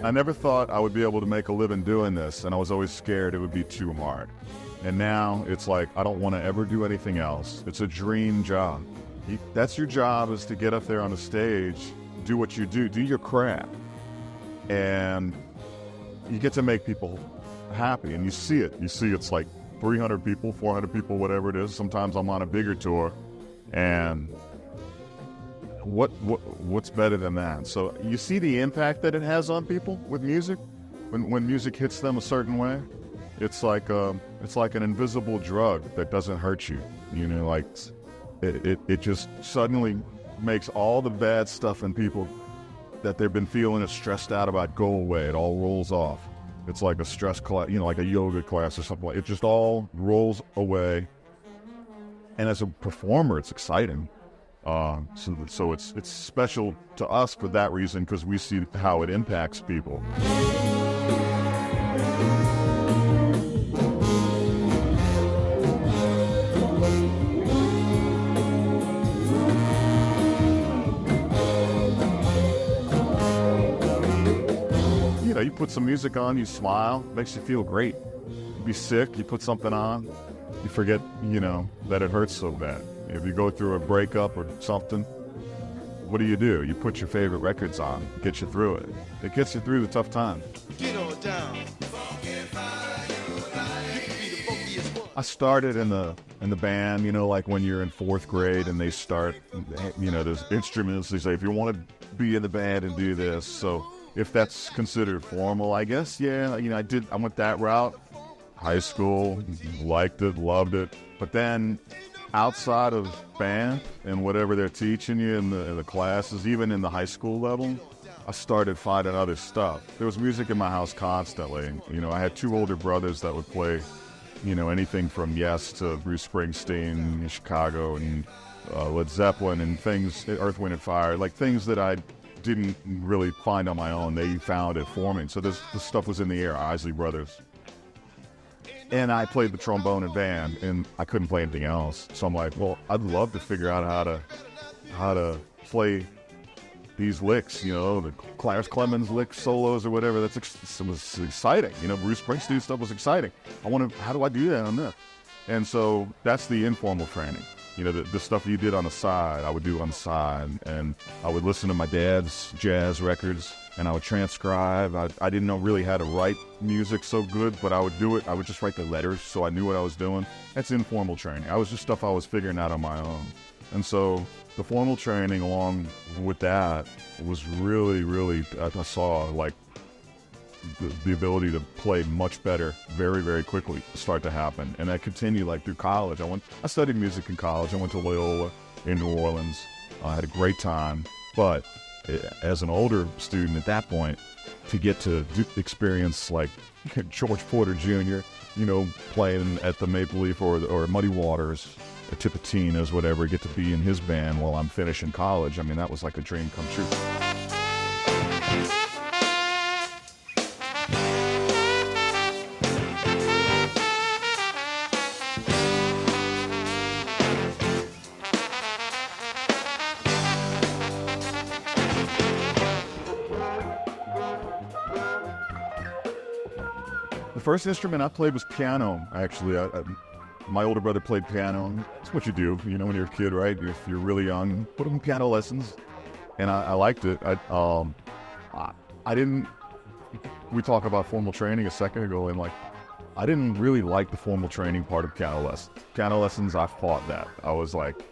I never thought I would be able to make a living doing this, and I was always scared it would be too hard. And now it's like, I don't want to ever do anything else. It's a dream job. That's your job, is to get up there on the stage, do what you do your craft. And you get to make people happy, and you see it. You see it's like 300 people, 400 people, whatever it is. Sometimes I'm on a bigger tour, and what's better than that? So you see the impact that it has on people with music. When music hits them a certain way, it's like an invisible drug that doesn't hurt you. You know, like it just suddenly makes all the bad stuff in people that they've been feeling and stressed out about go away. It all rolls off. It's like a stress class, you know, like a yoga class or something. It just all rolls away. And as a performer, it's exciting. So it's special to us for that reason, because we see how it impacts people. You know, you put some music on, you smile, makes you feel great. You be sick, you put something on, you forget, you know, that it hurts so bad. If you go through a breakup or something, what do? You put your favorite records on, get you through it. It gets you through the tough time. Get on down. I started in the band, you know, like when you're in 4th grade and they start, you know, there's instruments. They say, if you want to be in the band and do this. So if that's considered formal, I guess, yeah, you know, I went that route. High school, liked it, loved it. But then outside of band and whatever they're teaching you in the classes, even in the high school level, I started finding other stuff. There was music in my house constantly. You know, I had 2 older brothers that would play, you know, anything from Yes to Bruce Springsteen in Chicago, and Led Zeppelin, and things, Earth, Wind & Fire, like things that I didn't really find on my own. They found it for me. So this stuff was in the air, Isley Brothers. And I played the trombone in band, and I couldn't play anything else. So I'm like, well, I'd love to figure out how to play these licks, you know, the Clarence Clemens lick solos or whatever. It was exciting. You know, Bruce Springsteen stuff was exciting. How do I do that on this? And so that's the informal training. You know, the stuff you did on the side, I would do on the side. And I would listen to my dad's jazz records, and I would transcribe. I didn't know really how to write music so good, but I would do it. I would just write the letters, so I knew what I was doing. That's informal training. I was just stuff I was figuring out on my own. And so the formal training along with that was really, really, I saw like the ability to play much better very, very quickly start to happen. And that continued like through college. I studied music in college. I went to Loyola in New Orleans. I had a great time. But as an older student at that point, to get to experience like George Porter Jr., you know, playing at the Maple Leaf or Muddy Waters, or Tipitinas, whatever, get to be in his band while I'm finishing college. I mean, that was like a dream come true. The first instrument I played was piano, actually. My older brother played piano. That's what you do, you know, when you're a kid, right? If you're really young, put him in piano lessons. And I liked it. I didn't, we talked about formal training a second ago, and like, I didn't really like the formal training part of piano lessons. Piano lessons, I fought that. I was like,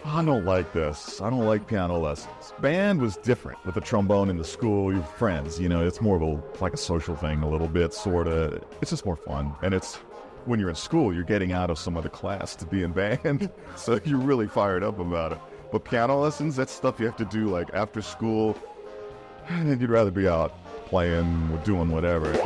I don't like this. I don't like piano lessons. Band was different with the trombone in the school, your friends, you know, it's more of like a social thing a little bit, sort of. It's just more fun. And it's, when you're in school, you're getting out of some other class to be in band. So you're really fired up about it. But piano lessons, that's stuff you have to do like after school. And then you'd rather be out playing or doing whatever.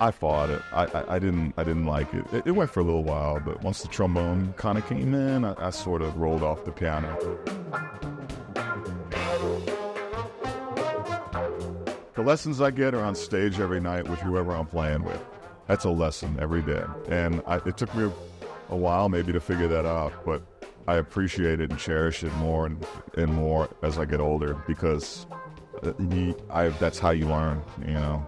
I fought it. I didn't like it. It went for a little while, but once the trombone kind of came in, I sort of rolled off the piano. The lessons I get are on stage every night with whoever I'm playing with. That's a lesson every day. And it took me a while maybe to figure that out, but I appreciate it and cherish it more and more as I get older, because that's how you learn, you know.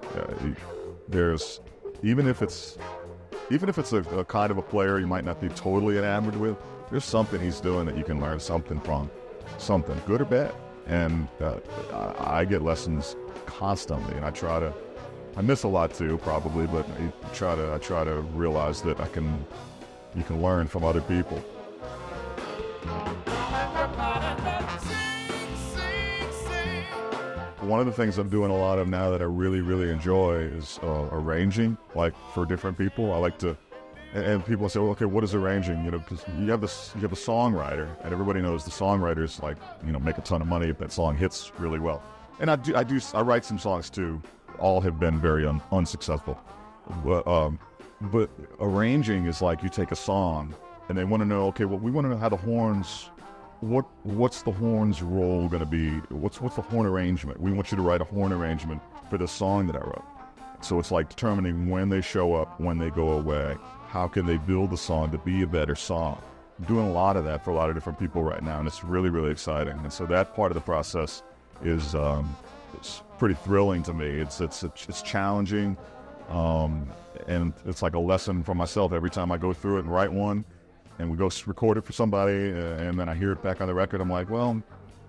There's even if it's a kind of a player you might not be totally enamored with, there's something he's doing that you can learn something from, something good or bad. And I get lessons constantly, and I miss a lot too, probably, but I try to realize that you can learn from other people. One of the things I'm doing a lot of now that I really, really enjoy is arranging, like for different people. I like to, and people say, well, okay, what is arranging? You know, because you have a songwriter, and everybody knows the songwriters, like, you know, make a ton of money if that song hits really well. And I write some songs too. All have been very unsuccessful. But arranging is like you take a song and they want to know, okay, well, we want to know how the horns, what's the horns role going to be? What's the horn arrangement? We want you to write a horn arrangement for the song that I wrote. So it's like determining when they show up, when they go away. How can they build the song to be a better song? I'm doing a lot of that for a lot of different people right now, and it's really, really exciting. And so that part of the process is it's pretty thrilling to me. It's challenging, and it's like a lesson for myself every time I go through it and write one, and we go record it for somebody, and then I hear it back on the record. I'm like, well,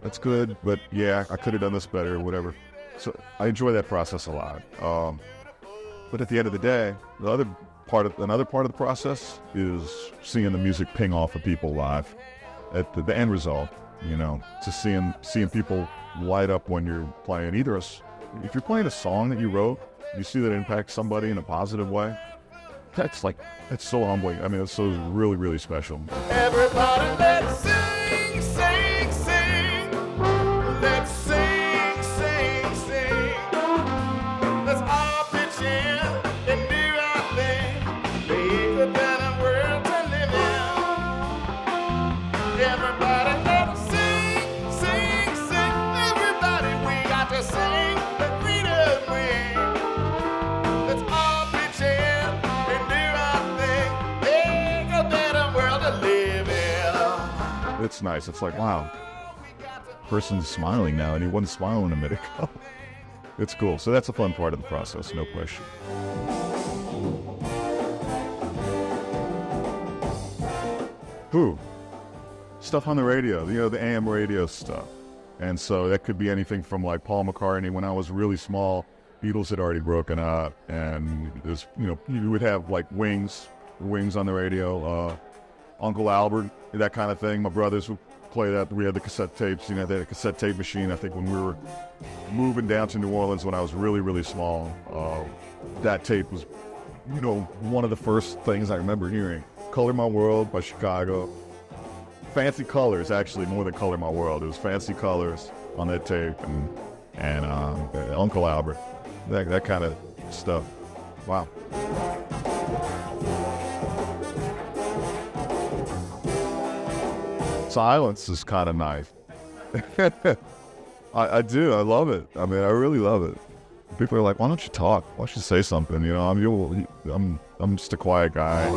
that's good, but yeah, I could have done this better or whatever. So I enjoy that process a lot. But at the end of the day, another part of the process is seeing the music ping off of people live at the end result. You know, just seeing people light up when you're playing if you're playing a song that you wrote, you see that it impacts somebody in a positive way. That's so humbling. I mean, it's so really, really special. Everybody, let's sing, sing, sing. Let's sing, sing, sing. Let's all pitch in and do our thing. Make a better world to live in. Everybody, let's sing, sing, sing. Everybody, we got to sing the freedom wing. Let's all pitch in and do our thing. Make a better world to live in. It's nice. It's like, wow, person's smiling now, and he wasn't smiling a minute ago. It's cool. So that's a fun part of the process, no question. Stuff on the radio, you know, the AM radio stuff. And so that could be anything from like Paul McCartney. When I was really small, Beatles had already broken up, and there's, you know, you would have like Wings on the radio, Uncle Albert, that kind of thing. My brothers would play that. We had the cassette tapes, you know, they had a cassette tape machine. I think when we were moving down to New Orleans when I was really, really small, that tape was, you know, one of the first things I remember hearing. Color My World by Chicago. Fancy Colors, actually, more than Color My World. It was Fancy Colors on that tape, and Uncle Albert, that kind of stuff. Wow. Silence is kind of nice. I do. I love it. I mean, I really love it. People are like, "Why don't you talk? Why don't you say something?" You know, I'm just a quiet guy.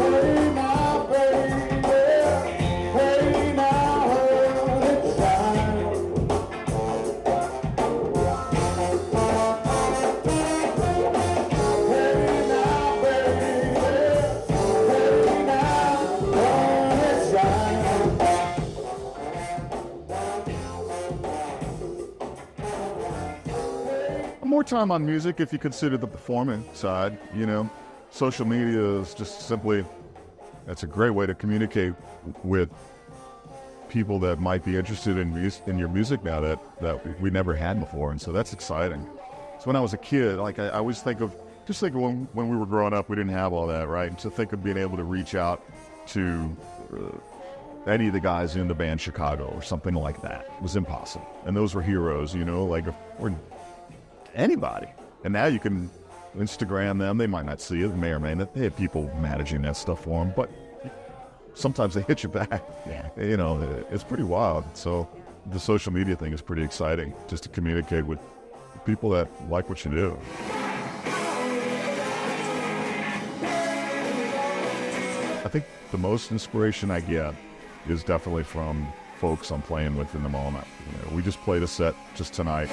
More time on music if you consider the performing side, you know. Social media is just simply, that's a great way to communicate with people that might be interested in your music now that we never had before, and so that's exciting. So when I was a kid, like I always think of when we were growing up, we didn't have all that, right? And to think of being able to reach out to any of the guys in the band Chicago or something like that was impossible. And those were heroes, you know, like, or anybody. And now you can Instagram them. They might not see it, may or may not. They have people managing that stuff for them, but sometimes they hit you back. Yeah. You know, it's pretty wild. So the social media thing is pretty exciting, just to communicate with people that like what you do. I think the most inspiration I get is definitely from folks I'm playing with in the moment. You know, we just played a set just tonight.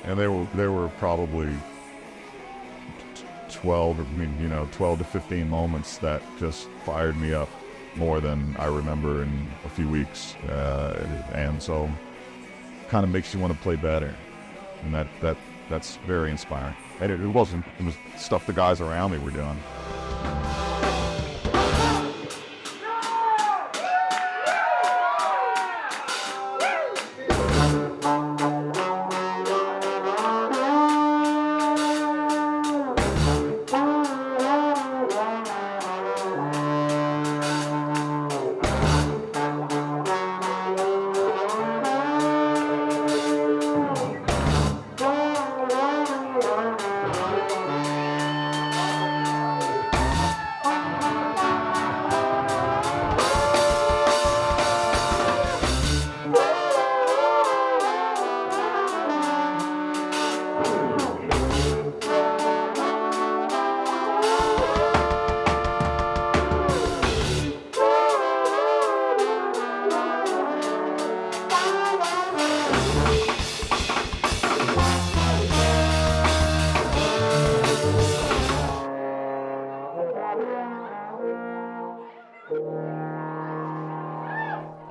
And there were probably 12 to 15 moments that just fired me up more than I remember in a few weeks, and so kind of makes you want to play better, and that's very inspiring. And it was stuff the guys around me were doing.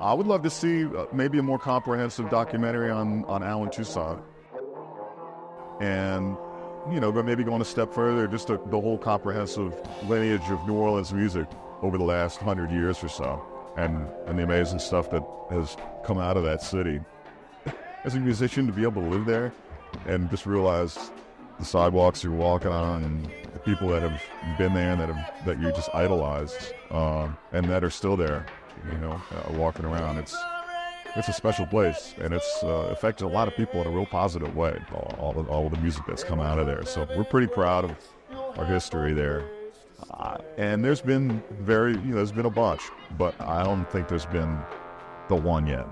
I would love to see maybe a more comprehensive documentary on Alan Toussaint, and but maybe going a step further, just the whole comprehensive lineage of New Orleans music over the last 100 years or so, and the amazing stuff that has come out of that city. As a musician, to be able to live there and just realize the sidewalks you're walking on and the people that have been there and that you just idolized, and that are still there, walking around. It's a special place, and it's affected a lot of people in a real positive way, all the music that's come out of there. So we're pretty proud of our history there. And there's been there's been a bunch, but I don't think there's been the one yet,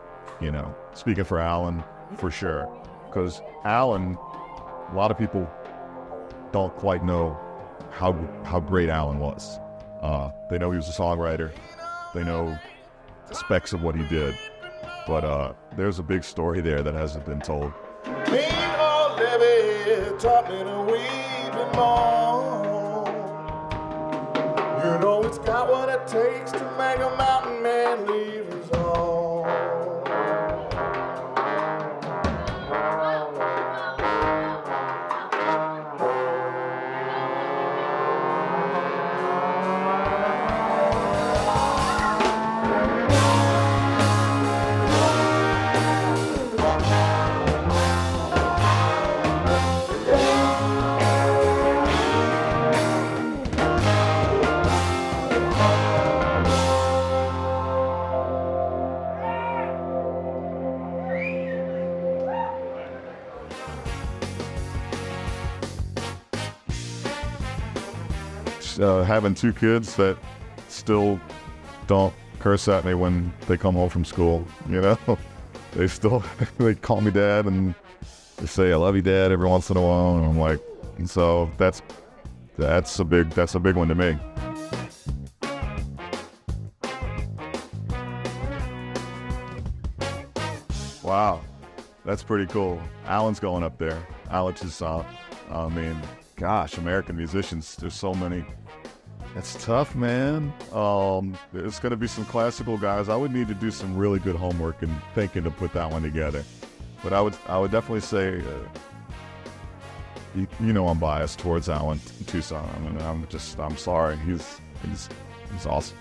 Speaking for Alan, for sure. Because Alan, a lot of people don't quite know how great Alan was. They know he was a songwriter. They know specs of what he did. But there's a big story there that hasn't been told. Mean old Levy taught me to weep and mourn. It's got what it takes to make a mountain man leave his home. Having two kids that still don't curse at me when they come home from school, they still they call me dad and they say I love you, dad, every once in a while, and I'm like, and so that's a big one to me. Wow, that's pretty cool. Alan's going up there. Alan Toussaint. I mean, gosh, American musicians, there's so many. It's tough, man. There's going to be some classical guys. I would need to do some really good homework and thinking to put that one together. But I would definitely say, I'm biased towards Alan Toussaint. I mean, I'm sorry. He's awesome.